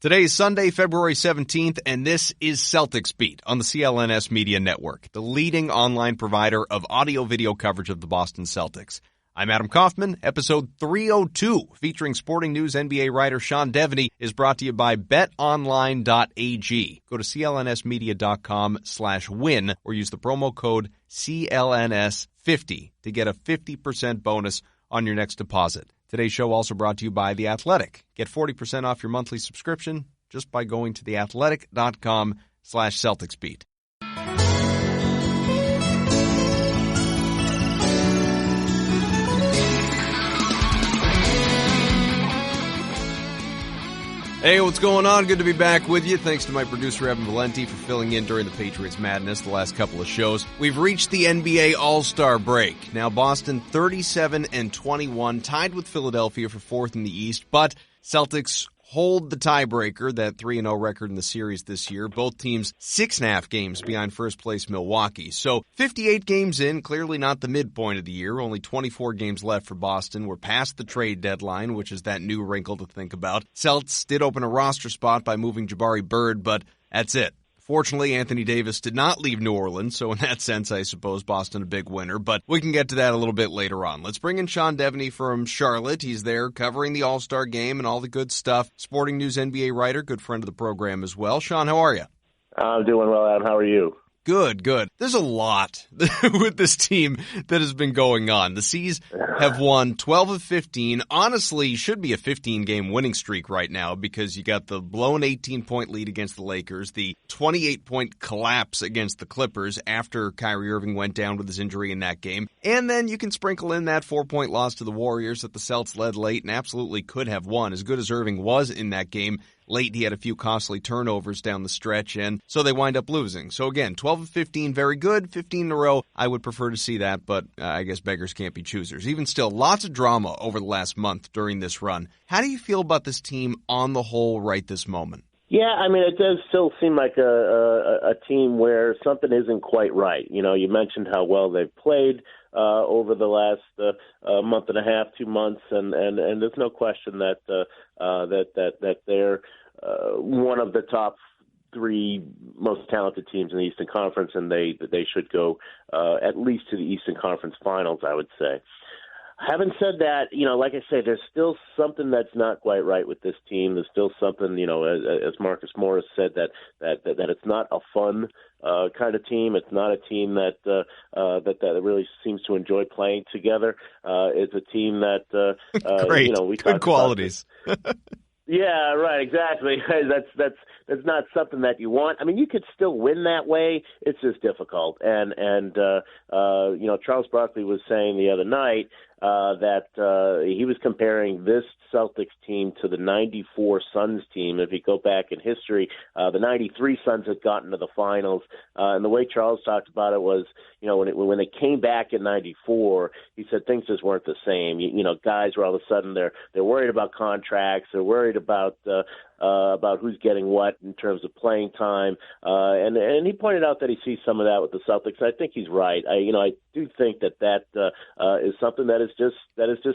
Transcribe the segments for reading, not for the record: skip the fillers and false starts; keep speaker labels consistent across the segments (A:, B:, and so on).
A: Today is Sunday, February 17th, and this is Celtics Beat on the CLNS Media Network, the leading online provider of audio-video coverage of the Boston Celtics. I'm Adam Kaufman. Episode 302, featuring sporting news NBA writer Sean Devaney, is brought to you by betonline.ag. Go to clnsmedia.com/win or use the promo code CLNS50 to get a 50% bonus on your next deposit. Today's show also brought to you by The Athletic. Get 40% off your monthly subscription just by going to theathletic.com/CelticsBeat. Hey, what's going on? Good to be back with you. Thanks to my producer, Evan Valenti, for filling in during the Patriots madness the last couple of shows. We've reached the NBA All-Star break. Now, Boston 37-21, tied with Philadelphia for fourth in the East, but Celtics hold the tiebreaker, that 3-0 record in the series this year. Both teams 6.5 games behind first place Milwaukee. So 58 games in, clearly not the midpoint of the year. Only 24 games left for Boston. We're past the trade deadline, which is that new wrinkle to think about. Celts did open a roster spot by moving Jabari Bird, but that's it. Fortunately, Anthony Davis did not leave New Orleans, so in that sense, I suppose Boston a big winner, but we can get to that a little bit later on. Let's bring in Sean Devaney from Charlotte. He's there covering the All-Star game and all the good stuff. Sporting News NBA writer, good friend of the program as well. Sean, how are you?
B: I'm doing well, Adam. How are you?
A: Good. There's a lot with this team that has been going on. The C's have won 12 of 15. Honestly, should be a 15-game winning streak right now because you got the blown 18-point lead against the Lakers, the 28-point collapse against the Clippers after Kyrie Irving went down with his injury in that game. And then you can sprinkle in that 4-point loss to the Warriors that the Celts led late and absolutely could have won. As good as Irving was in that game, late, he had a few costly turnovers down the stretch, and so they wind up losing. So again, 12 of 15, very good. 15 in a row, I would prefer to see that, but I guess beggars can't be choosers. Even still, lots of drama over the last month during this run. How do you feel about this team on the whole right this moment?
B: Yeah, I mean, it does still seem like a team where something isn't quite right. You know, you mentioned how well they've played over the last month and a half, 2 months, and there's no question that they're one of the top 3 most talented teams in the Eastern Conference, and they should go at least to the Eastern Conference Finals, I would say. Having said that, you know, like I say, there's still something that's not quite right with this team. There's still something, you know, as Marcus Morris said, that it's not a fun kind of team. It's not a team that really seems to enjoy playing together. It's a team that
A: great,
B: you know, we
A: good qualities.
B: Yeah, right, exactly. That's not something that you want. I mean, you could still win that way. It's just difficult. And you know, Charles Barkley was saying the other night that he was comparing this Celtics team to the 94 Suns team. If you go back in history, the 93 Suns had gotten to the finals. And the way Charles talked about it was, you know, when they came back in 94, he said things just weren't the same. You know, guys were all of a sudden they're worried about contracts. They're worried about who's getting what in terms of playing time. And he pointed out that he sees some of that with the Celtics. I think he's right. I do think that is something that is just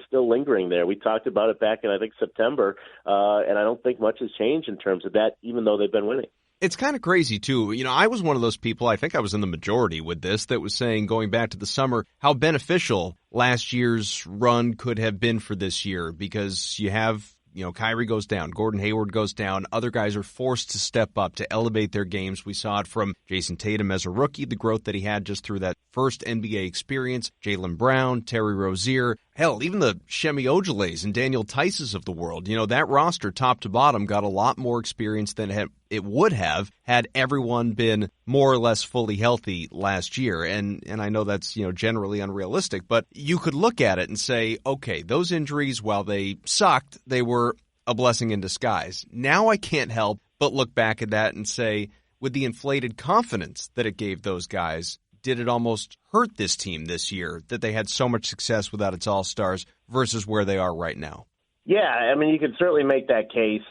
B: still lingering there. We talked about it back in, I think, September, and I don't think much has changed in terms of that, even though they've been winning.
A: It's kind of crazy, too. You know, I was one of those people, I think I was in the majority with this, that was saying, going back to the summer, how beneficial last year's run could have been for this year, because you have, you know, Kyrie goes down, Gordon Hayward goes down, other guys are forced to step up to elevate their games. We saw it from Jason Tatum as a rookie, the growth that he had just through that first NBA experience, Jaylen Brown, Terry Rozier, hell, even the Shemi Ojeleyes and Daniel Tices of the world. You know, that roster, top to bottom, got a lot more experience than it would have had everyone been more or less fully healthy last year. And I know that's, you know, generally unrealistic, but you could look at it and say, okay, those injuries, while they sucked, they were a blessing in disguise. Now I can't help but look back at that and say, with the inflated confidence that it gave those guys, did it almost hurt this team this year that they had so much success without its all-stars versus where they are right now?
B: Yeah, I mean, you can certainly make that case,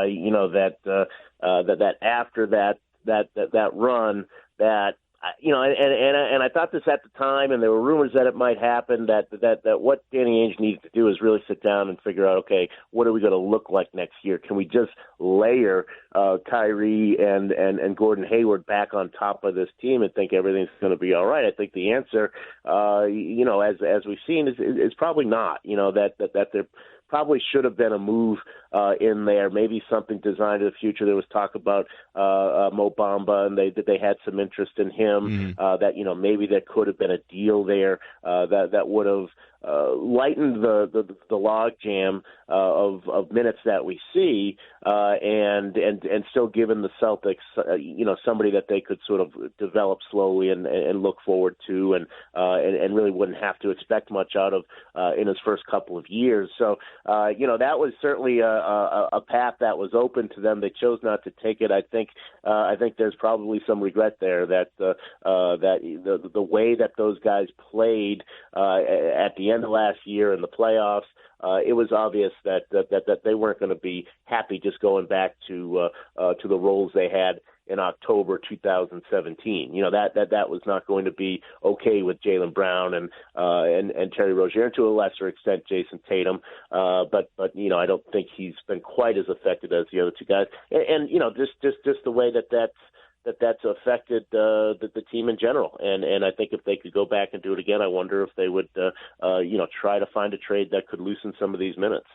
B: you know, that after that run, that And I thought this at the time, and there were rumors that it might happen. That what Danny Ainge needed to do is really sit down and figure out, okay, what are we going to look like next year? Can we just layer Kyrie and Gordon Hayward back on top of this team and think everything's going to be all right? I think the answer, as we've seen, is probably not. That there probably should have been a move in there, maybe something designed in the future. There was talk about Mo Bamba, and they had some interest in him. That maybe there could have been a deal there that would have lightened the log jam of minutes that we see, and still given the Celtics somebody that they could sort of develop slowly and look forward to, and really wouldn't have to expect much out of in his first couple of years. So that was certainly a path that was open to them. They chose not to take it. I think there's probably some regret there that the way that those guys played at the end of last year in the playoffs, it was obvious that they weren't going to be happy just going back to the roles they had in October 2017. That was not going to be okay with Jaylen Brown and Terry Rozier, and to a lesser extent Jason Tatum. But I don't think he's been quite as affected as the other two guys. And just the way that's affected the team in general. And I think if they could go back and do it again, I wonder if they would try to find a trade that could loosen some of these minutes.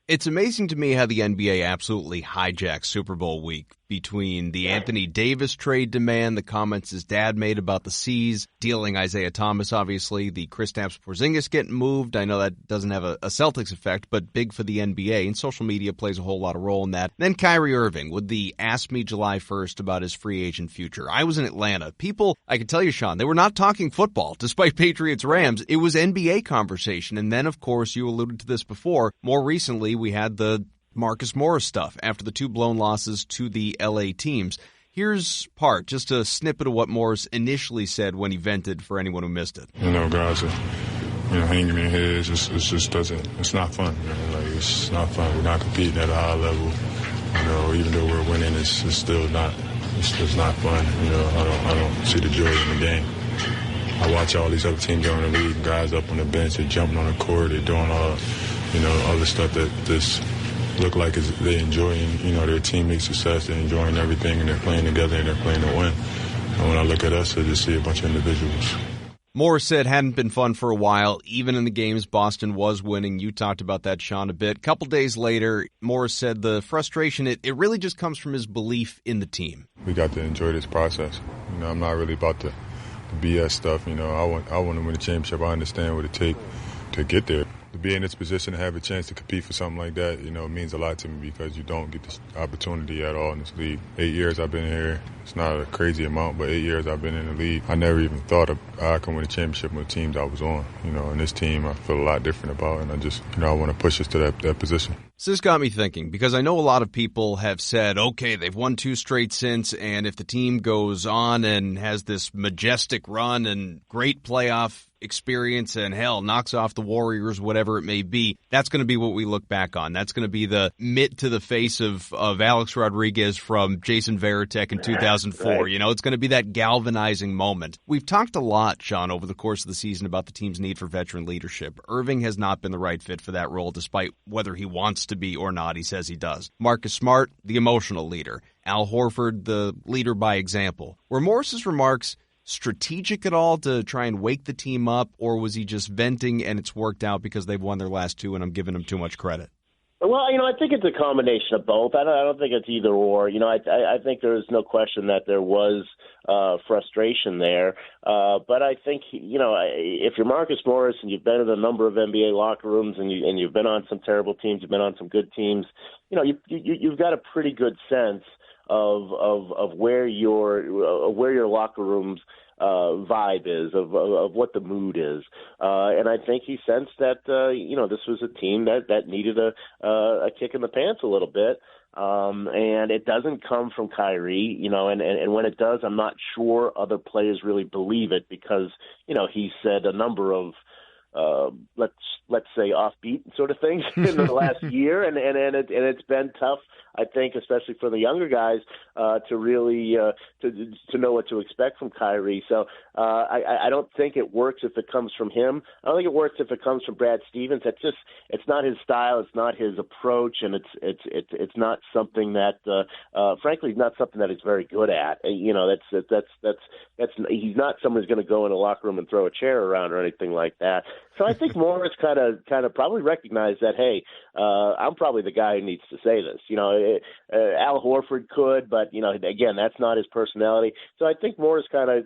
A: It's amazing to me how the NBA absolutely hijacked Super Bowl week between the Anthony Davis trade demand, the comments his dad made about the C's, dealing Isaiah Thomas, obviously, the Kristaps Porzingis getting moved. I know that doesn't have a Celtics effect, but big for the NBA, and social media plays a whole lot of role in that. Then Kyrie Irving with the Ask Me July 1st about his free agent future. I was in Atlanta. People, I can tell you, Sean, they were not talking football, despite Patriots-Rams. It was NBA conversation. And then, of course, you alluded to this before, more recently we had the Marcus Morris stuff after the two blown losses to the LA teams. Here's just a snippet of what Morris initially said when he vented for anyone who missed it.
C: Guys are, hanging their heads. It's not fun. It's not fun. We're not competing at a high level. Even though we're winning, it's still not. It's just not fun. I don't see the joy in the game. I watch all these other teams around the league, guys up on the bench, they're jumping on the court, they're doing all the stuff that this look like they're enjoying, their teammates' success, they're enjoying everything, and they're playing together, and they're playing to win. And when I look at us, I just see a bunch of individuals.
A: Morris said hadn't been fun for a while. Even in the games Boston was winning. You talked about that, Sean, a bit. A couple days later, Morris said the frustration, it really just comes from his belief in the team.
C: We got to enjoy this process. I'm not really about the BS stuff. I want to win a championship. I understand what it takes to get there. To be in this position and have a chance to compete for something like that, means a lot to me because you don't get this opportunity at all in this league. 8 years I've been here. It's not a crazy amount, but 8 years I've been in the league. I never even thought I could win a championship with the teams I was on. And this team I feel a lot different about, and I just, I want to push us to that position.
A: So this got me thinking, because I know a lot of people have said, okay, they've won 2 straight since, and if the team goes on and has this majestic run and great playoff experience and, hell, knocks off the Warriors, whatever it may be, that's going to be what we look back on. That's going to be the mitt to the face of Alex Rodriguez from Jason Varitek in 2004. Right. It's going to be that galvanizing moment. We've talked a lot, Sean, over the course of the season about the team's need for veteran leadership. Irving has not been the right fit for that role, despite whether he wants to be or not. He says he does. Marcus Smart, the emotional leader. Al Horford, the leader by example. Were Morris's remarks strategic at all to try and wake the team up, or was he just venting and it's worked out because they've won their last 2 and I'm giving him too much credit?
B: Well, I think it's a combination of both. I don't think it's either or. I think there is no question that there was frustration there. But I think, if you're Marcus Morris and you've been in a number of NBA locker rooms and you've been on some terrible teams, you've been on some good teams, you've got a pretty good sense of where your locker room's vibe is, of what the mood is, and I think he sensed that this was a team that needed a kick in the pants a little bit, and it doesn't come from Kyrie, and when it does, I'm not sure other players really believe it because he said a number of let's say offbeat sort of things in the last year, and it's been tough, I think, especially for the younger guys, to really to know what to expect from Kyrie. So I don't think it works if it comes from him. I don't think it works if it comes from Brad Stevens. It's not his style. It's not his approach, and it's not something that frankly not something that he's very good at. That's he's not someone who's going to go in a locker room and throw a chair around or anything like that. So I think Morris kind of probably recognized that, hey, I'm probably the guy who needs to say this. Al Horford could, but again, that's not his personality. So I think Morris kind of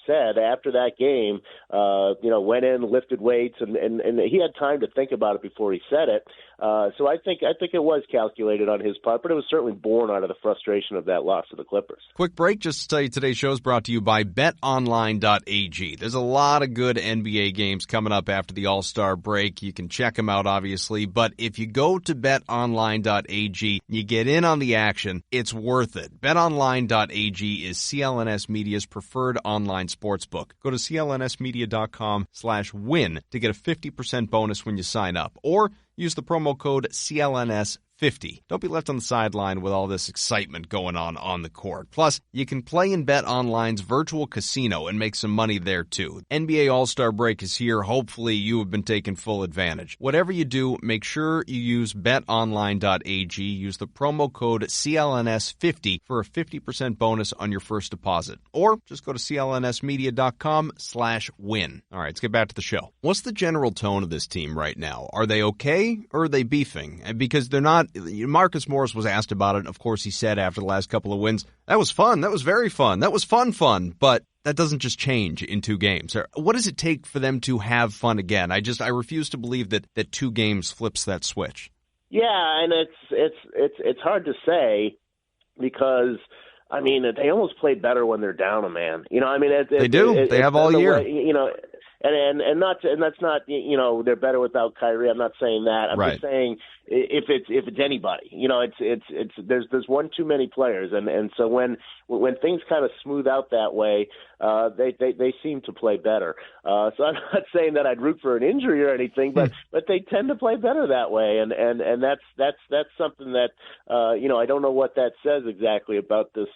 B: said after that game, went in, lifted weights, and he had time to think about it before he said it. So I think it was calculated on his part, but it was certainly born out of the frustration of that loss to the Clippers.
A: Quick break, just to tell you today's show is brought to you by BetOnline.ag. There's a lot of good NBA games coming up after the All-Star break. You can check them out, obviously, but if you go to BetOnline.ag, you get in on the action, it's worth it. BetOnline.ag is CLNS Media's preferred online sportsbook. Go to clnsmedia.com/win to get a 50% bonus when you sign up, or use the promo code CLNS50. Don't be left on the sideline with all this excitement going on the court. Plus, you can play in BetOnline's virtual casino and make some money there too. NBA All-Star break is here. Hopefully, you have been taking full advantage. Whatever you do, make sure you use BetOnline.ag. Use the promo code CLNS50 for a 50% bonus on your first deposit. Or just go to clnsmedia.com/win. All right, let's get back to the show. What's the general tone of this team right now? Are they okay or are they beefing? Because they're not. Marcus Morris was asked about it. Of course, he said after the last couple of wins, that was fun. That was very fun. That was fun. But that doesn't just change in 2 games. What does it take for them to have fun again? I refuse to believe that 2 games flips that switch.
B: Yeah, and it's hard to say because they almost play better when they're down a man.
A: They do. They have all year.
B: And that's not they're better without Kyrie. I'm not saying that. I'm just saying if it's anybody, there's one too many players, and so when things kind of smooth out that way, they seem to play better. So I'm not saying that I'd root for an injury or anything, but they tend to play better that way, and that's something that I don't know what that says exactly about this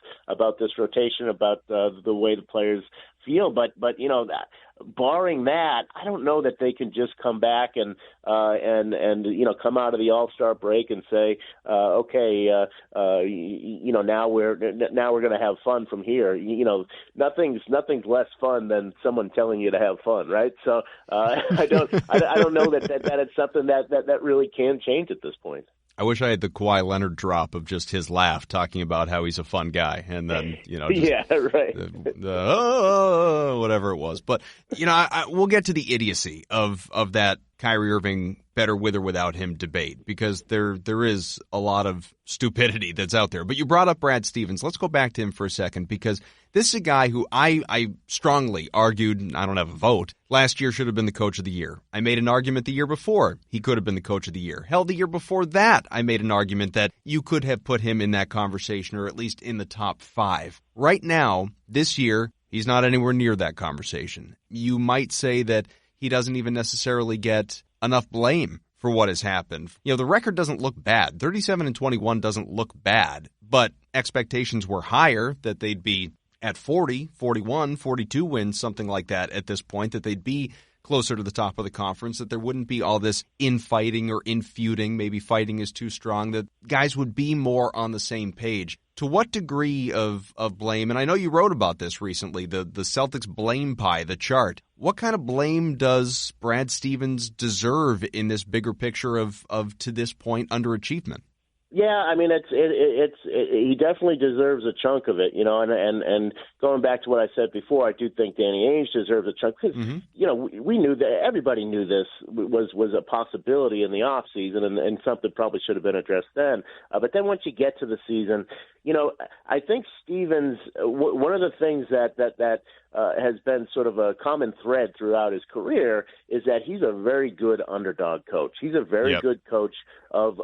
B: rotation, about the way the players feel, but that. Barring that, I don't know that they can just come back and come out of the All-Star break and say, now we're going to have fun from here. Nothing's less fun than someone telling you to have fun, right? So I don't know that it's something that really can change at this point.
A: I wish I had the Kawhi Leonard drop of just his laugh talking about how he's a fun guy, and then
B: yeah, right,
A: whatever it was. But we'll get to the idiocy of that Kyrie Irving better with or without him debate, because there is a lot of stupidity that's out there. But you brought up Brad Stevens. Let's go back to him for a second, because this is a guy who I strongly argued, I don't have a vote, last year should have been the coach of the year. I made an argument the year before he could have been the coach of the year. Hell, the year before that, I made an argument that you could have put him in that conversation, or at least in the top 5. Right now, this year, he's not anywhere near that conversation. You might say that he doesn't even necessarily get enough blame for what has happened. The record doesn't look bad. 37-21 doesn't look bad, but expectations were higher that they'd be at 40, 41, 42 wins, something like that at this point, that they'd be closer to the top of the conference, that there wouldn't be all this infighting or infeuding. Maybe fighting is too strong, that guys would be more on the same page. To what degree of blame, and I know you wrote about this recently, the Celtics blame pie, the chart. What kind of blame does Brad Stevens deserve in this bigger picture of to this point, underachievement?
B: Yeah, he definitely deserves a chunk of it, and going back to what I said before, I do think Danny Ainge deserves a chunk because, we knew that everybody knew this was a possibility in the off season, and something probably should have been addressed then. But then once you get to the season, I think Stevens, one of the things that has been sort of a common thread throughout his career is that he's a very good underdog coach. He's a very good coach of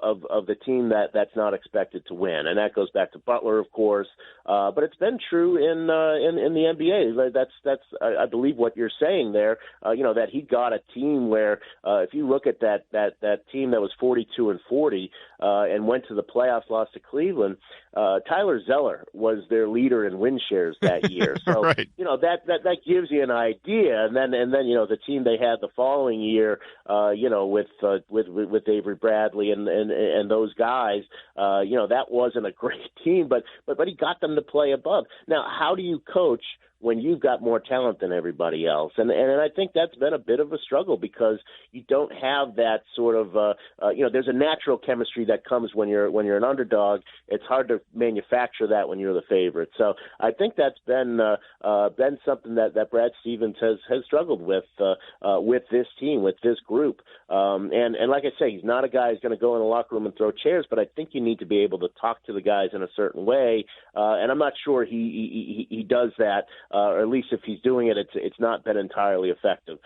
B: the team that's not expected to win, and that goes back to Butler, of course. But it's been true in the NBA. That's I believe what you're saying there. That he got a team where if you look at that team that was 42-40 and went to the playoffs, lost to Cleveland. Tyler Zeller was their leader in win shares that year. So
A: right.
B: That gives you an idea. And then the team they had the following year, with Avery Bradley and those guys, that wasn't a great team, but he got them to play above. Now, how do you coach when you've got more talent than everybody else? And I think that's been a bit of a struggle because you don't have that sort of there's a natural chemistry that comes when you're an underdog. It's hard to manufacture that when you're the favorite. So I think that's been something that Brad Stevens has struggled with this team, with this group. And like I say, he's not a guy who's going to go in the locker room and throw chairs, but I think you need to be able to talk to the guys in a certain way. And I'm not sure he does that. Or at least if he's doing it, it's not been entirely effective.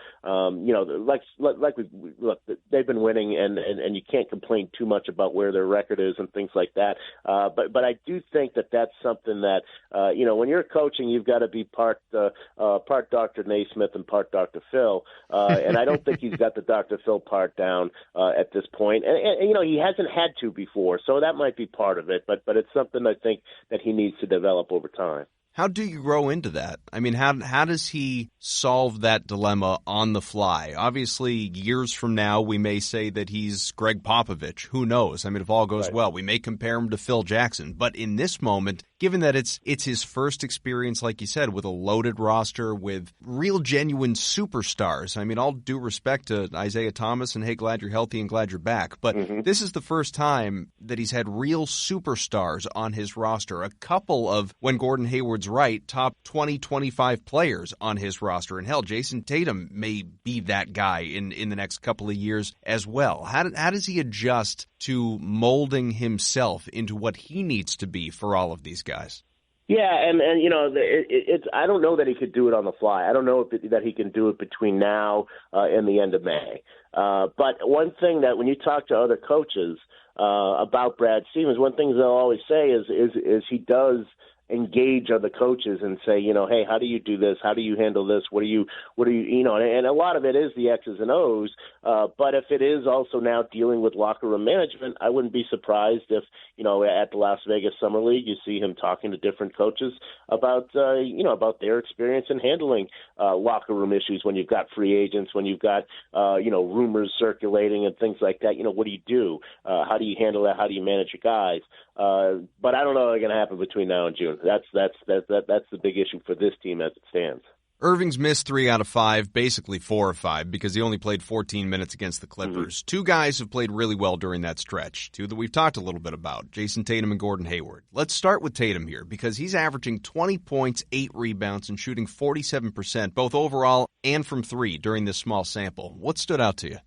B: They've been winning, and you can't complain too much about where their record is and things like that. But I do think that that's something that when you're coaching, you've got to be part Dr. Naismith and part Dr. Phil, and I don't think he's got the Dr. Phil part down at this point. And he hasn't had to before, so that might be part of it. But it's something I think that he needs to develop over time.
A: How do you grow into that? I mean, how does he solve that dilemma on the fly? Obviously, years from now, we may say that he's Greg Popovich. Who knows? I mean, if all goes well, we may compare him to Phil Jackson. But in this moment, given that it's his first experience, like you said, with a loaded roster, with real genuine superstars. I mean, all due respect to Isaiah Thomas, and hey, glad you're healthy and glad you're back. But this is the first time that he's had real superstars on his roster. A couple of, when Gordon Hayward's right, top 20, 25 players on his roster. And hell, Jason Tatum may be that guy in the next couple of years as well. How does he adjust to molding himself into what he needs to be for all of these guys?
B: Yeah, and it's I don't know that he could do it on the fly. I don't know that he can do it between now and the end of May. But one thing that when you talk to other coaches about Brad Stevens, one thing they'll always say is he does engage other coaches and say, hey, how do you do this? How do you handle this? What do you, and a lot of it is the X's and O's. But if it is also now dealing with locker room management, I wouldn't be surprised if, at the Las Vegas Summer League, you see him talking to different coaches about their experience in handling locker room issues when you've got free agents, when you've got, rumors circulating and things like that. What do you do? How do you handle that? How do you manage your guys? But I don't know what's going to happen between now and June. That's the big issue for this team as it stands.
A: Irving's missed 3 out of 5, basically 4 or 5, because he only played 14 minutes against the Clippers. Mm-hmm. 2 guys have played really well during that stretch, 2 that we've talked a little bit about, Jason Tatum and Gordon Hayward. Let's start with Tatum here, because he's averaging 20 points, 8 rebounds, and shooting 47%, both overall and from 3 during this small sample. What stood out to you?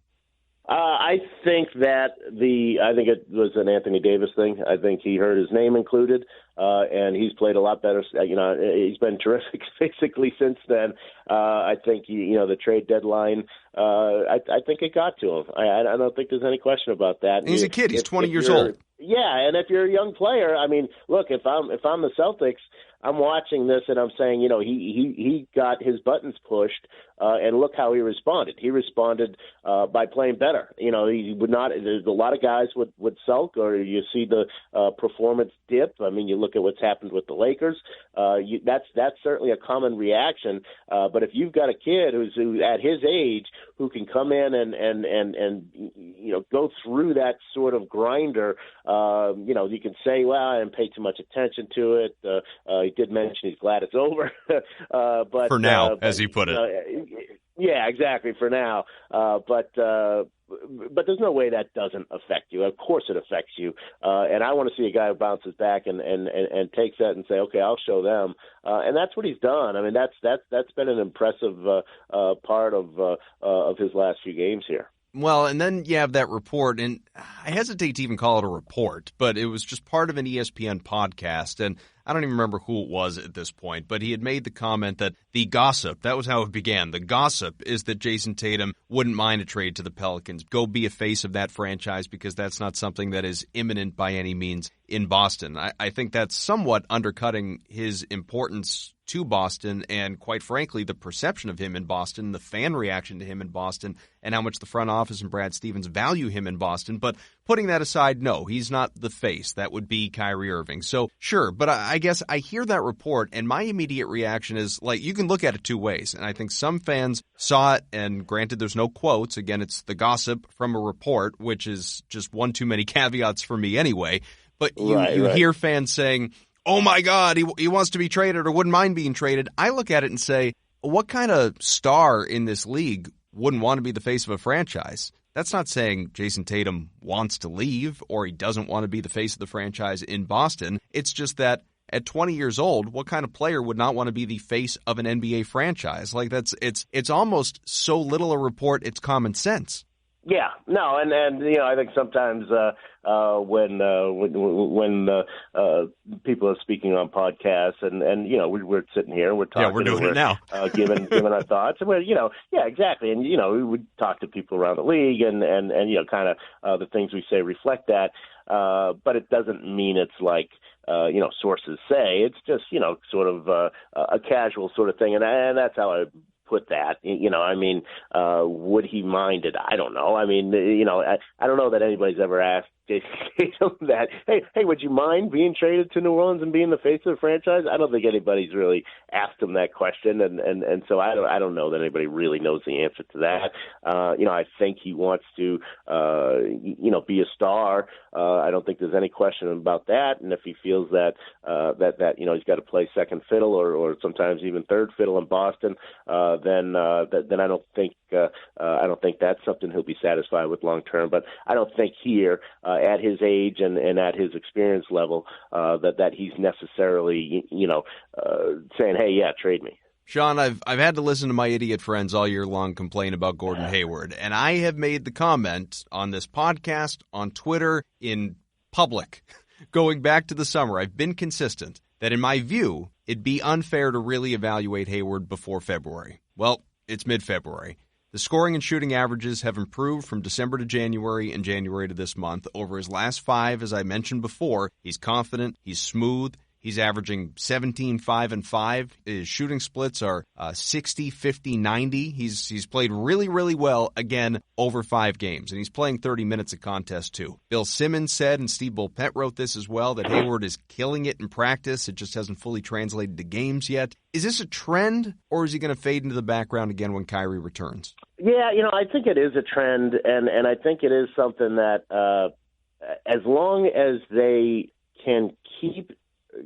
B: I think it was an Anthony Davis thing. I think he heard his name included, and he's played a lot better. He's been terrific basically since then. I think the trade deadline. I think it got to him. I don't think there's any question about that.
A: And he's a kid. He's 20 years old.
B: Yeah, and if you're a young player, I mean, look, if I'm the Celtics, I'm watching this and I'm saying, he got his buttons pushed, and look how he responded. He responded by playing better. He would not. There's a lot of guys would sulk, or you see the performance dip. I mean, you look at what's happened with the Lakers. That's certainly a common reaction. But if you've got a kid who's at his age who can come in and go through that sort of grinder, you can say, well, I didn't pay too much attention to it. He did mention he's glad it's over. But
A: for now, as he put it.
B: Yeah, exactly, for now. But there's no way that doesn't affect you. Of course it affects you. And I want to see a guy who bounces back and takes that and say, okay, I'll show them. And that's what he's done. I mean, that's been an impressive part of his last few games here.
A: Well, and then you have that report, and I hesitate to even call it a report, but it was just part of an ESPN podcast, and I don't even remember who it was at this point, but he had made the comment that the gossip, that was how it began. The gossip is that Jason Tatum wouldn't mind a trade to the Pelicans. Go be a face of that franchise because that's not something that is imminent by any means in Boston. I think that's somewhat undercutting his importance to Boston and, quite frankly, the perception of him in Boston, the fan reaction to him in Boston, and how much the front office and Brad Stevens value him in Boston. But putting that aside, no, he's not the face. That would be Kyrie Irving. So, sure, but I guess I hear that report, and my immediate reaction is, like, you can look at it two ways. And I think some fans saw it, and granted, there's no quotes. Again, it's the gossip from a report, which is just one too many caveats for me anyway. But you hear fans saying, oh my God, he wants to be traded or wouldn't mind being traded. I look at it and say, what kind of star in this league wouldn't want to be the face of a franchise? That's not saying Jason Tatum wants to leave or he doesn't want to be the face of the franchise in Boston. It's just that at 20 years old, what kind of player would not want to be the face of an NBA franchise? Like it's almost so little a report, it's common sense.
B: Yeah, no, and I think sometimes when people are speaking on podcasts and we're sitting here, we're talking,
A: we're doing it now,
B: giving our thoughts, and exactly, and we would talk to people around the league, and kind of the things we say reflect that, but it doesn't mean it's like sources say. It's just sort of a casual sort of thing, and that's how I put that. Would he mind it? I don't know. I don't know that anybody's ever asked Jason Tatum that, hey, would you mind being traded to New Orleans and being the face of the franchise? I don't think anybody's really asked him that question, and so I don't know that anybody really knows the answer to that. I think he wants to, be a star. I don't think there's any question about that. And if he feels that he's got to play second fiddle or sometimes even third fiddle in Boston, then I don't think that's something he'll be satisfied with long term. But I don't think here, at his age and at his experience level, that he's necessarily saying, hey, yeah, trade me.
A: Sean, I've had to listen to my idiot friends all year long complain about Gordon Hayward, and I have made the comment on this podcast, on Twitter, in public, going back to the summer. I've been consistent that, in my view, it'd be unfair to really evaluate Hayward before February. Well, it's mid-February. The scoring and shooting averages have improved from December to January and January to this month. Over his last 5, as I mentioned before, he's confident, he's smooth. He's averaging 17, 5, and 5. His shooting splits are 60, 50, 90. He's played really, really well, again, over 5 games. And he's playing 30 minutes a contest, too. Bill Simmons said, and Steve Bulpett wrote this as well, that Hayward is killing it in practice. It just hasn't fully translated to games yet. Is this a trend, or is he going to fade into the background again when Kyrie returns?
B: Yeah, I think it is a trend, and I think it is something that as long as they can keep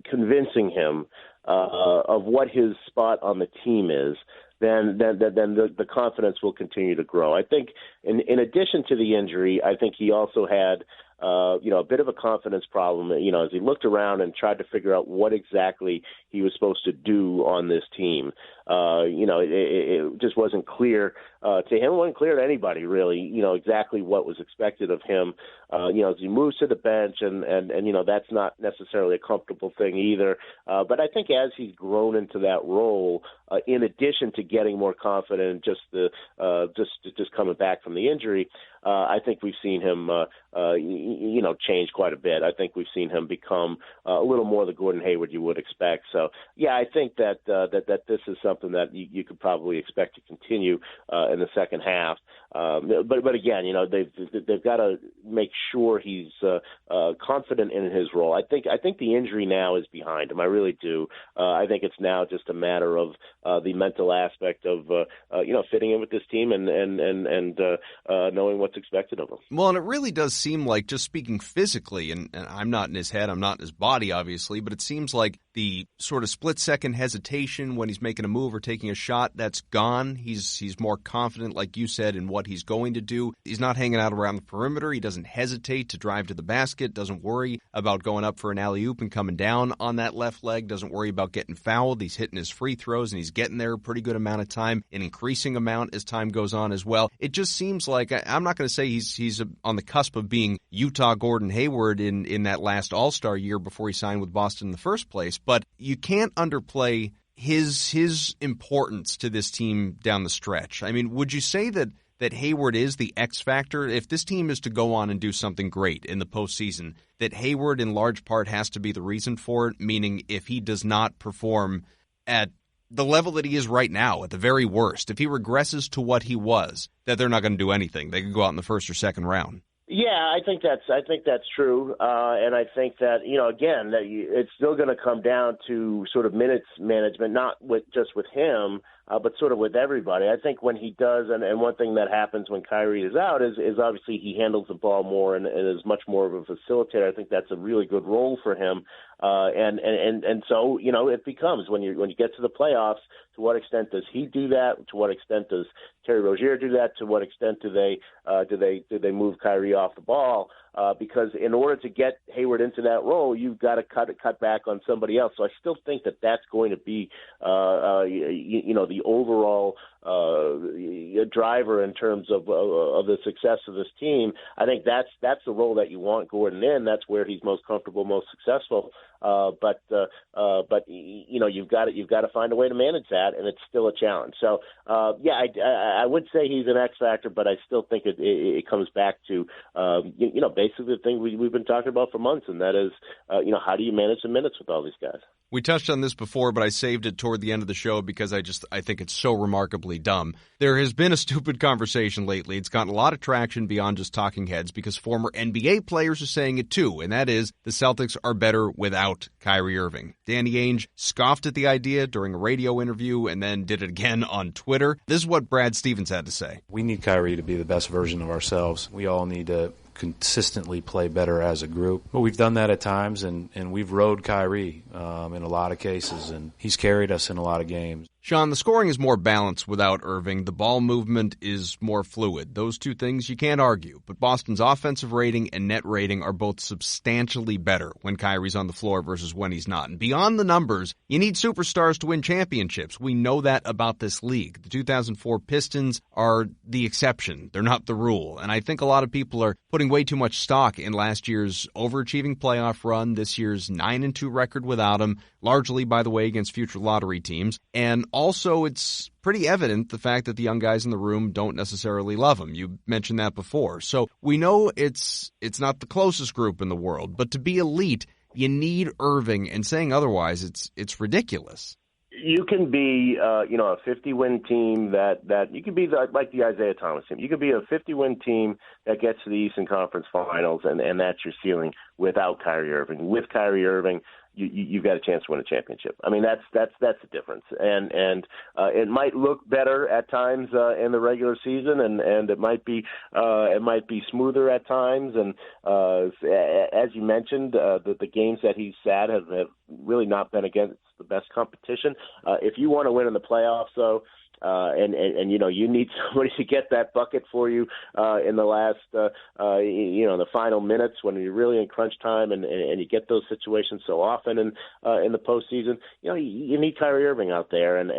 B: convincing him of what his spot on the team is, then the confidence will continue to grow. I think in addition to the injury, I think he also had a bit of a confidence problem, as he looked around and tried to figure out what exactly he was supposed to do on this team. It just wasn't clear to him. It wasn't clear to anybody, really, exactly what was expected of him. As he moves to the bench, and that's not necessarily a comfortable thing either. But I think as he's grown into that role, in addition to getting more confident, just coming back from the injury, I think we've seen him, change quite a bit. I think we've seen him become a little more the Gordon Hayward you would expect. So, yeah, I think that this is something that you could probably expect to continue in the second half. But again, they've got to make sure he's confident in his role. I think the injury now is behind him. I really do. I think it's now just a matter of the mental aspect of fitting in with this team and knowing what's expected of him.
A: Well, and it really does seem like, just speaking physically, and I'm not in his head, I'm not in his body, obviously, but it seems like the sort of split-second hesitation when he's making a move or taking a shot, that's gone. He's more confident, like you said, in what he's going to do. He's not hanging out around the perimeter. He doesn't hesitate to drive to the basket, doesn't worry about going up for an alley-oop and coming down on that left leg, doesn't worry about getting fouled. He's hitting his free throws, and he's getting there a pretty good amount of time, an increasing amount as time goes on as well. It just seems like, I'm not going going to say he's on the cusp of being Utah Gordon Hayward in that last All-Star year before he signed with Boston in the first place, but you can't underplay his importance to this team down the stretch. I mean, would you say that Hayward is the X factor? If this team is to go on and do something great in the postseason, that Hayward in large part has to be the reason for it, meaning if he does not perform at the level that he is right now, at the very worst, if he regresses to what he was, that they're not going to do anything. They could go out in the first or second round.
B: Yeah, I think that's true, and I think that again that it's still going to come down to sort of minutes management, not just with him, but sort of with everybody. I think when he does, and one thing that happens when Kyrie is out is obviously he handles the ball more and is much more of a facilitator. I think that's a really good role for him, and so it becomes when you get to the playoffs. To what extent does he do that? To what extent does Terry Rozier do that? To what extent do they move Kyrie off the ball? Because in order to get Hayward into that role, you've got to cut back on somebody else. So I still think that that's going to be the overall driver in terms of the success of this team. I think that's the role that you want Gordon in. That's where he's most comfortable, most successful. But you've got to find a way to manage that, and it's still a challenge. So I would say he's an X factor, but I still think it comes back to basically the thing we've been talking about for months, and that is how do you manage the minutes with all these guys?
A: We touched on this before, but I saved it toward the end of the show because I think it's so remarkably dumb. There has been a stupid conversation lately. It's gotten a lot of traction beyond just talking heads because former NBA players are saying it too, and that is the Celtics are better without Kyrie Irving. Danny Ainge scoffed at the idea during a radio interview and then did it again on Twitter. This is what Brad Stevens had to say.
D: We need Kyrie to be the best version of ourselves. We all need to consistently play better as a group. But we've done that at times, and we've rode Kyrie in a lot of cases, and he's carried us in a lot of games.
A: Sean, the scoring is more balanced without Irving. The ball movement is more fluid. Those two things you can't argue. But Boston's offensive rating and net rating are both substantially better when Kyrie's on the floor versus when he's not. And beyond the numbers, you need superstars to win championships. We know that about this league. The 2004 Pistons are the exception. They're not the rule. And I think a lot of people are putting way too much stock in last year's overachieving playoff run, this year's 9-2 record without him, largely, by the way, against future lottery teams. And also, it's pretty evident the fact that the young guys in the room don't necessarily love him. You mentioned that before. So we know it's not the closest group in the world, but to be elite, you need Irving, and saying otherwise, it's ridiculous.
B: You can be, a 50-win team that you can be like the Isaiah Thomas team. You could be a 50-win team that gets to the Eastern Conference Finals, and that's your ceiling without Kyrie Irving. With Kyrie Irving, you've got a chance to win a championship. I mean, that's the difference. And it might look better at times in the regular season, and it might be smoother at times. And as you mentioned, the games that he's sat have really not been against the best competition. If you want to win in the playoffs, though, and you need somebody to get that bucket for you in the last the final minutes when you're really in crunch time, and you get those situations so often in the postseason. You need Kyrie Irving out there, and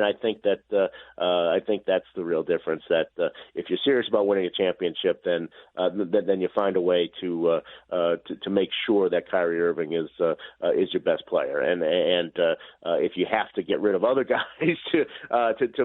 B: I think that I think that's the real difference. That if you're serious about winning a championship, then you find a way to make sure that Kyrie Irving is your best player, and if you have to get rid of other guys to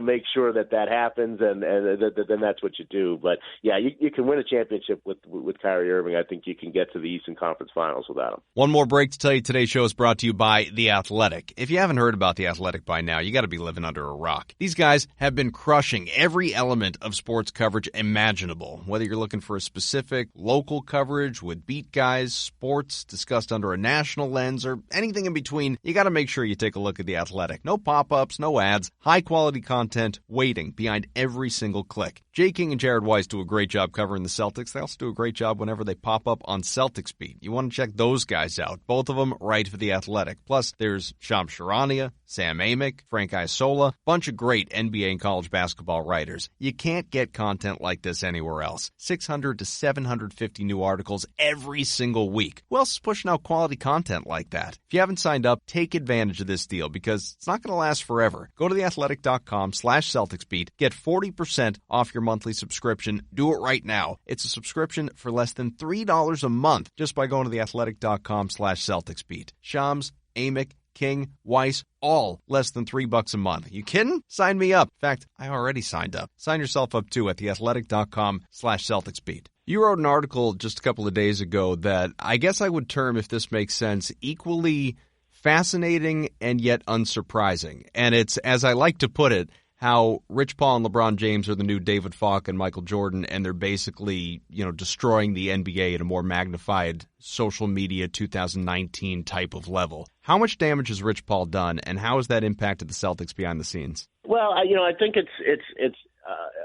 B: make sure that happens, and then that's what you do. But yeah, you can win a championship with Kyrie Irving. I think you can get to the Eastern Conference Finals without him.
A: One more break to tell you today's show is brought to you by The Athletic. If you haven't heard about The Athletic by now, you got to be living under a rock. These guys have been crushing every element of sports coverage imaginable. Whether you're looking for a specific local coverage with beat guys, sports discussed under a national lens, or anything in between, you got to make sure you take a look at The Athletic. No pop-ups, no ads, high-quality content waiting behind every single click. Jay King and Jared Weiss do a great job covering the Celtics. They also do a great job whenever they pop up on Celtics Beat. You want to check those guys out. Both of them write for The Athletic. Plus, there's Shams Charania, Sam Amick, Frank Isola, bunch of great NBA and college basketball writers. You can't get content like this anywhere else. 600 to 750 new articles every single week. Who else is pushing out quality content like that? If you haven't signed up, take advantage of this deal because it's not going to last forever. Go to theathletic.com/CelticsBeat. Get 40% off your monthly subscription, do it right now. It's a subscription for less than $3 a month just by going to theathletic.com/CelticsBeat. Shams, Amick, King, Weiss, all less than $3 a month. You kidding? Sign me up. In fact, I already signed up. Sign yourself up too at theathletic.com/CelticsBeat. You wrote an article just a couple of days ago that I guess I would term, if this makes sense, equally fascinating and yet unsurprising. And it's, as I like to put it, how Rich Paul and LeBron James are the new David Falk and Michael Jordan, and they're basically, destroying the NBA at a more magnified social media 2019 type of level. How much damage has Rich Paul done, and how has that impacted the Celtics behind the scenes?
B: Well, I think it's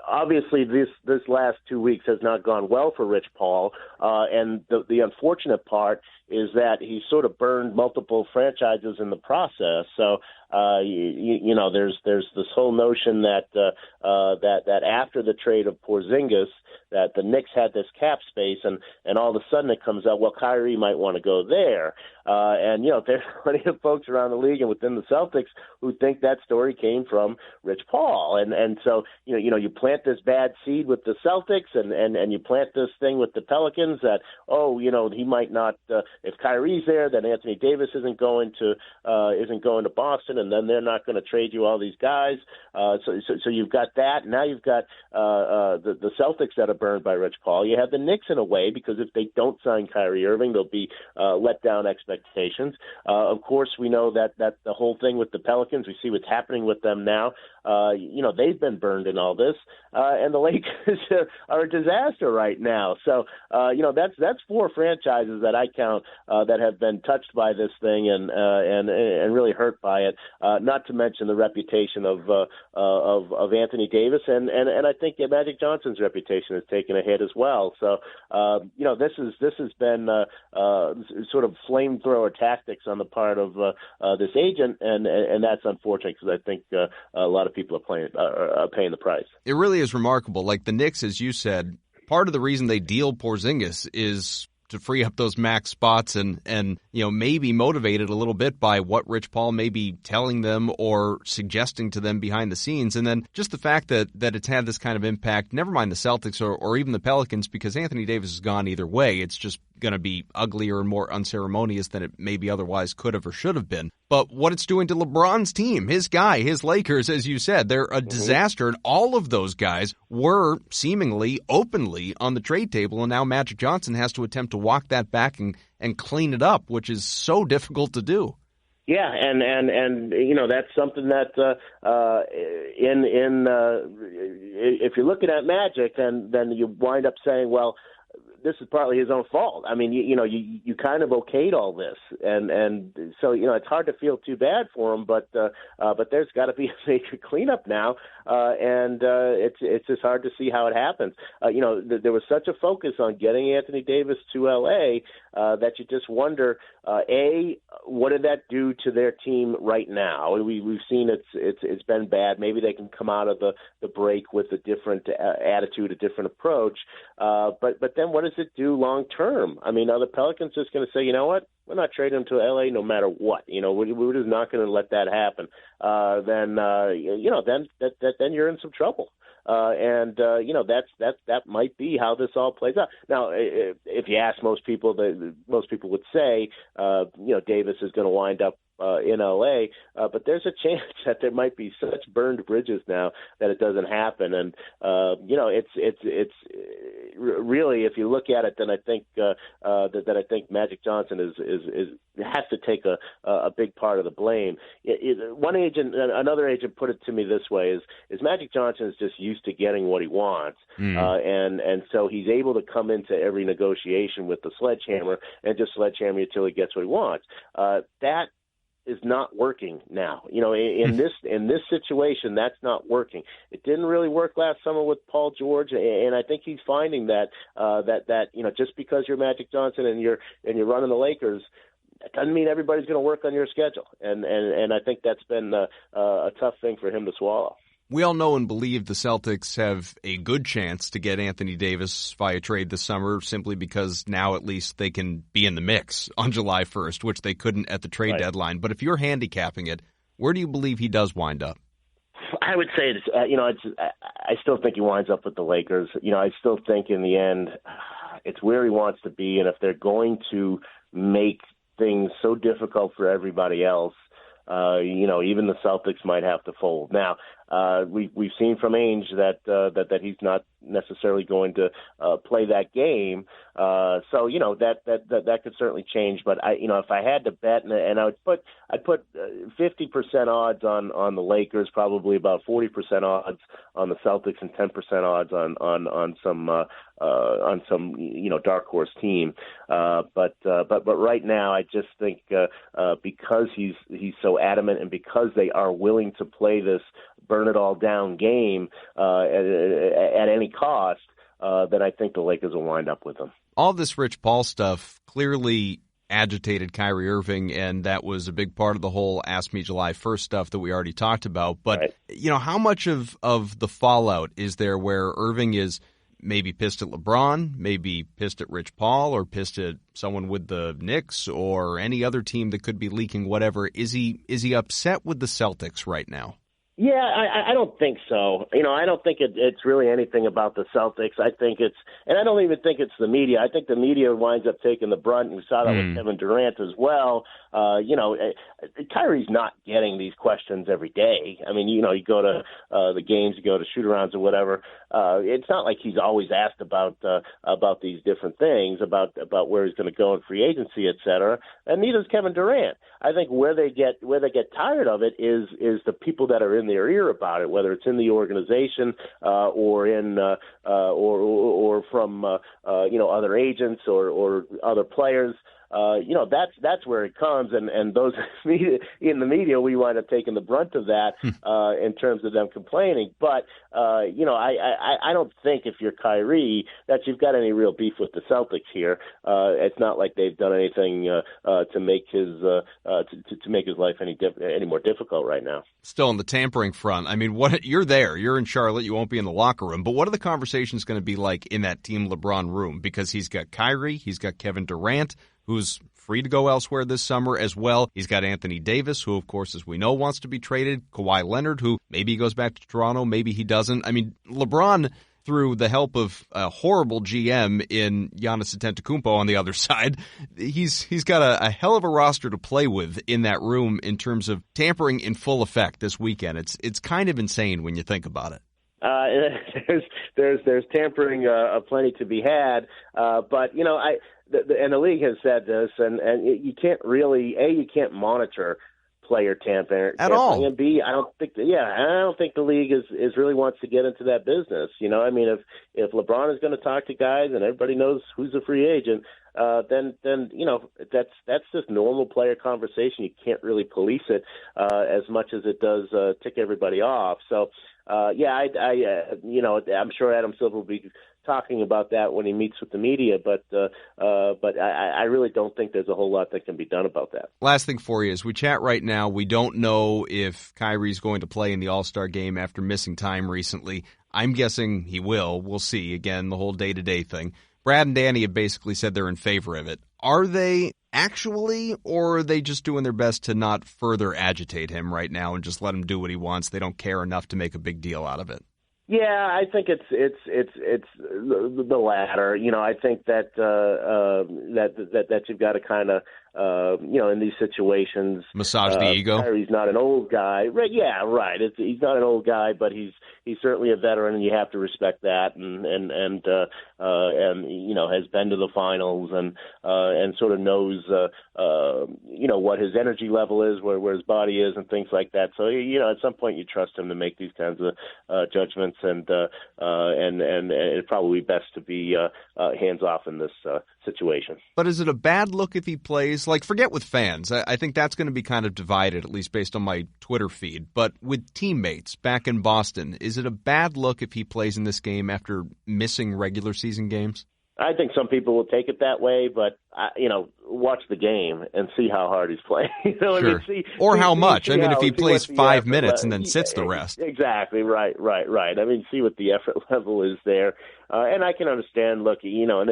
B: obviously this last 2 weeks has not gone well for Rich Paul, and the unfortunate part is that he sort of burned multiple franchises in the process. So there's this whole notion that that after the trade of Porzingis, that the Knicks had this cap space, and all of a sudden it comes out, well, Kyrie might want to go there. And there's plenty of folks around the league and within the Celtics who think that story came from Rich Paul. And so, you plant this bad seed with the Celtics and you plant this thing with the Pelicans that, he might not, if Kyrie's there, then Anthony Davis isn't going to Boston, and then they're not going to trade you all these guys. So you've got that. Now you've got the Celtics that are burned by Rich Paul. You have the Knicks in a way, because if they don't sign Kyrie Irving, they'll be let down expectations. Of course, we know that the whole thing with the Pelicans, we see what's happening with them now. They've been burned in all this, and the Lakers are a disaster right now. So, that's four franchises that I count that have been touched by this thing and really hurt by it. Not to mention the reputation of Anthony Davis, and I think Magic Johnson's reputation has taken a hit as well. So, this has been sort of flamethrower tactics on the part of this agent, and that's unfortunate, because I think a lot of people are paying the price.
A: It really is remarkable. Like the Knicks, as you said, part of the reason they deal Porzingis is to free up those max spots and maybe motivated a little bit by what Rich Paul may be telling them or suggesting to them behind the scenes. And then just the fact that it's had this kind of impact, never mind the Celtics or even the Pelicans, because Anthony Davis has gone either way. It's just going to be uglier and more unceremonious than it maybe otherwise could have or should have been. But what it's doing to LeBron's team, his guy, his Lakers, as you said, they're a disaster. And all of those guys were seemingly openly on the trade table. And now Magic Johnson has to attempt to walk that back and clean it up, which is so difficult to do.
B: Yeah, and that's something that if you're looking at Magic, then you wind up saying, well, this is partly his own fault. I mean, you kind of okayed all this, and so it's hard to feel too bad for him, but there's got to be a major cleanup now, and it's just hard to see how it happens. There was such a focus on getting Anthony Davis to L.A. That you just wonder, what did that do to their team right now? We've seen it's been bad. Maybe they can come out of the break with a different attitude, a different approach, but then what does it do long term? I mean, are the Pelicans just going to say, you know what, we're not trading him to LA no matter what? We're just not going to let that happen. Then you're in some trouble. That might be how this all plays out. Now, if you ask most people, most people would say, Davis is going to wind up in LA, but there's a chance that there might be such burned bridges now that it doesn't happen. And it's really, if you look at it, then I think that I think Magic Johnson has to take a big part of the blame. Another agent put it to me this way: is Magic Johnson is just used to getting what he wants, and so he's able to come into every negotiation with the sledgehammer and just sledgehammer until he gets what he wants. That is not working now. In this situation, that's not working. It didn't really work last summer with Paul George, and I think he's finding that just because you're Magic Johnson and you're running the Lakers, it doesn't mean everybody's going to work on your schedule. And I think that's been a tough thing for him to swallow.
A: We all know and believe the Celtics have a good chance to get Anthony Davis via trade this summer, simply because now at least they can be in the mix on July 1st, which they couldn't at the trade deadline. But if you're handicapping it, where do you believe he does wind up?
B: I would say it's I still think he winds up with the Lakers. I still think in the end it's where he wants to be, and if they're going to make things so difficult for everybody else, even the Celtics might have to fold. Now, we've seen from Ainge that he's not necessarily going to play that game. So that could certainly change. But if I had to bet, and I'd put 50% odds on the Lakers, probably about 40% odds on the Celtics, and 10% odds on some dark horse team. But right now, I just think because he's so adamant, and because they are willing to play this burn it all down game at any cost, then I think the Lakers will wind up with them.
A: All this Rich Paul stuff clearly agitated Kyrie Irving, and that was a big part of the whole Ask Me July 1st stuff that we already talked about. But,
B: right.
A: How much of the fallout is there where Irving is maybe pissed at LeBron, maybe pissed at Rich Paul, or pissed at someone with the Knicks or any other team that could be leaking whatever? Is he upset with the Celtics right now?
B: Yeah, I don't think so. I don't think it's really anything about the Celtics. I think and I don't even think it's the media. I think the media winds up taking the brunt, and we saw that with Kevin Durant as well. Kyrie's not getting these questions every day. I mean, you go to the games, you go to shoot-arounds or whatever. It's not like he's always asked about these different things, about where he's going to go in free agency, et cetera. And neither is Kevin Durant. I think where they get tired of it is the people that are in their ear about it, whether it's in the organization or from other agents or other players. That's where it comes, and those in the media, we wind up taking the brunt of that in terms of them complaining. But I don't think if you're Kyrie that you've got any real beef with the Celtics here. It's not like they've done anything to make his life any more difficult right now.
A: Still on the tampering front, I mean, you're there, you're in Charlotte, you won't be in the locker room, but what are the conversations going to be like in that Team LeBron room? Because he's got Kyrie, he's got Kevin Durant, who's free to go elsewhere this summer as well. He's got Anthony Davis, who, of course, as we know, wants to be traded. Kawhi Leonard, who maybe he goes back to Toronto, maybe he doesn't. I mean, LeBron, through the help of a horrible GM in Giannis Antetokounmpo on the other side, he's got a hell of a roster to play with in that room in terms of tampering in full effect this weekend. It's kind of insane when you think about it.
B: There's tampering plenty to be had, but and the league has said this, and you can't really you can't monitor player tampering
A: at all.
B: And B, I don't think the league is really wants to get into that business. I mean, if LeBron is going to talk to guys and everybody knows who's a free agent, then that's just normal player conversation. You can't really police it as much as it does tick everybody off. So. I'm sure Adam Silver will be talking about that when he meets with the media, but I really don't think there's a whole lot that can be done about that.
A: Last thing for you, as we chat right now, we don't know if Kyrie's going to play in the All-Star game after missing time recently. I'm guessing he will. We'll see. Again, the whole day-to-day thing. Brad and Danny have basically said they're in favor of it. Are they actually, or are they just doing their best to not further agitate him right now and just let him do what he wants? They don't care enough to make a big deal out of it.
B: Yeah, I think it's the latter. I think that you've got to kind of in these situations
A: massage the ego.
B: Kyrie's not an old guy, right? Yeah, right. He's not an old guy, but he's certainly a veteran, and you have to respect that. And has been to the finals and sort of knows what his energy level is, where his body is, and things like that. So at some point you trust him to make these kinds of judgments, and it'd probably be best to be hands off in this situation.
A: But is it a bad look if he plays? Like, forget with fans. I think that's going to be kind of divided, at least based on my Twitter feed. But with teammates back in Boston, is it a bad look if he plays in this game after missing regular season games?
B: I think some people will take it that way, but watch the game and see how hard he's playing.
A: Sure.
B: I mean, see
A: how much.
B: See
A: I mean, if he plays 5
B: effort
A: minutes and then sits the rest.
B: Exactly. Right. I mean, see what the effort level is there, and I can understand. Look, and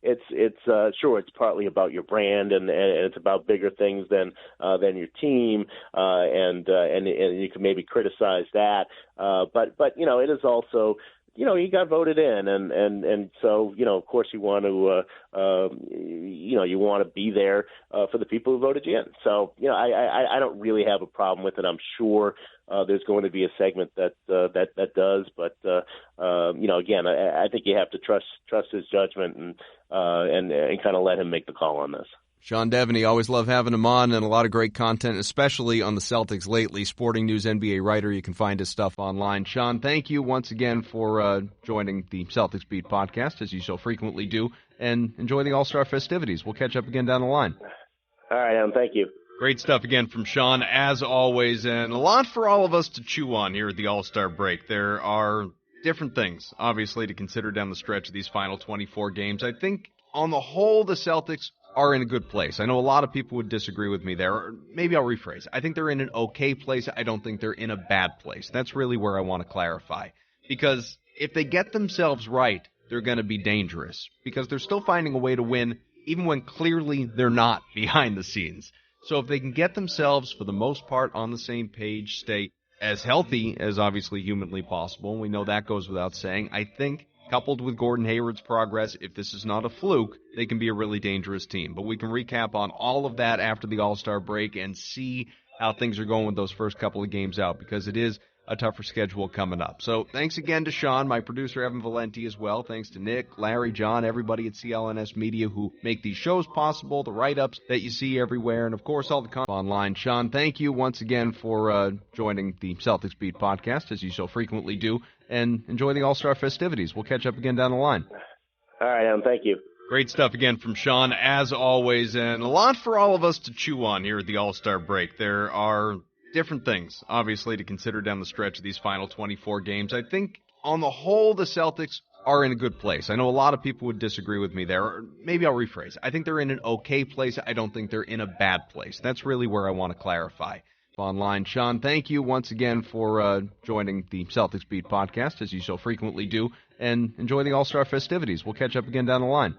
B: it's sure it's partly about your brand and it's about bigger things than your team, and you can maybe criticize that, but it is also. He got voted in, and so of course you want to you want to be there for the people who voted you in. So I don't really have a problem with it. I'm sure there's going to be a segment that does, but again, I think you have to trust his judgment and kind of let him make the call on this.
A: Sean Devaney, always love having him on, and a lot of great content, especially on the Celtics lately. Sporting News NBA writer. You can find his stuff online. Sean, thank you once again for joining the Celtics Beat podcast, as you so frequently do, and enjoy the All-Star festivities. We'll catch up again down the line.
B: All right, Adam. Thank you.
A: Great stuff again from Sean, as always, and a lot for all of us to chew on here at the All-Star break. There are different things, obviously, to consider down the stretch of these final 24 games. I think, on the whole, the Celtics are in a good place. I know a lot of people would disagree with me there. Or maybe I'll rephrase. I think they're in an okay place. I don't think they're in a bad place. That's really where I want to clarify. Because if they get themselves right, they're going to be dangerous. Because they're still finding a way to win, even when clearly they're not behind the scenes. So if they can get themselves, for the most part, on the same page, stay as healthy as obviously humanly possible, and we know that goes without saying, I think, coupled with Gordon Hayward's progress, if this is not a fluke, they can be a really dangerous team. But we can recap on all of that after the All-Star break and see how things are going with those first couple of games out, because it is a tougher schedule coming up. So thanks again to Sean, my producer Evan Valenti as well. Thanks to Nick, Larry, John, everybody at CLNS Media who make these shows possible, the write-ups that you see everywhere, and of course all the content online. Sean, thank you once again for joining the Celtics Beat podcast, as you so frequently do, and enjoy the All-Star festivities. We'll catch up again down the line.
B: All right, Adam. Thank you.
A: Great stuff again from Sean, as always, and a lot for all of us to chew on here at the All-Star break. There are different things, obviously, to consider down the stretch of these final 24 games. I think, on the whole, the Celtics are in a good place. I know a lot of people would disagree with me there. Or maybe I'll rephrase. I think they're in an okay place. I don't think they're in a bad place. That's really where I want to clarify. Online. Sean, thank you once again for joining the Celtics Beat podcast, as you so frequently do, and enjoy the All-Star festivities. We'll catch up again down the line.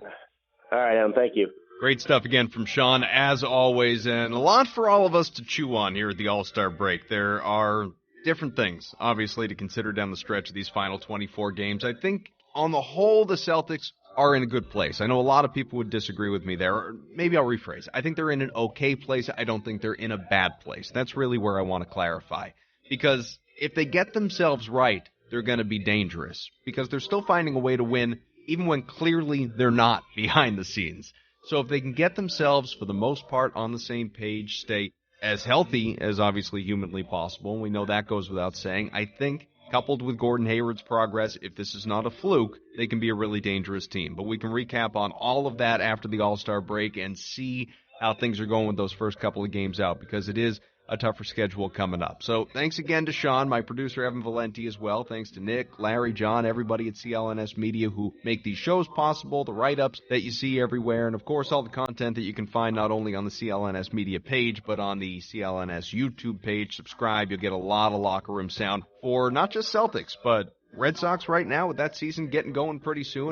B: All right, Adam. Thank you.
A: Great stuff again from Sean, as always, and a lot for all of us to chew on here at the All-Star break. There are different things, obviously, to consider down the stretch of these final 24 games. I think, on the whole, the Celtics are in a good place. I know a lot of people would disagree with me there. Or maybe I'll rephrase. I think they're in an okay place. I don't think they're in a bad place. That's really where I want to clarify. Because if they get themselves right, they're going to be dangerous. Because they're still finding a way to win, even when clearly they're not behind the scenes. So if they can get themselves, for the most part, on the same page, stay as healthy as obviously humanly possible, and we know that goes without saying, I think, coupled with Gordon Hayward's progress, if this is not a fluke, they can be a really dangerous team. But we can recap on all of that after the All-Star break and see how things are going with those first couple of games out, because it is a tougher schedule coming up. So thanks again to Sean, my producer Evan Valenti as well. Thanks to Nick, Larry, John, everybody at CLNS Media who make these shows possible, the write-ups that you see everywhere, and of course all the content that you can find not only on the CLNS Media page, but on the CLNS YouTube page. Subscribe. You'll get a lot of locker room sound for not just Celtics, but Red Sox right now with that season getting going pretty soon.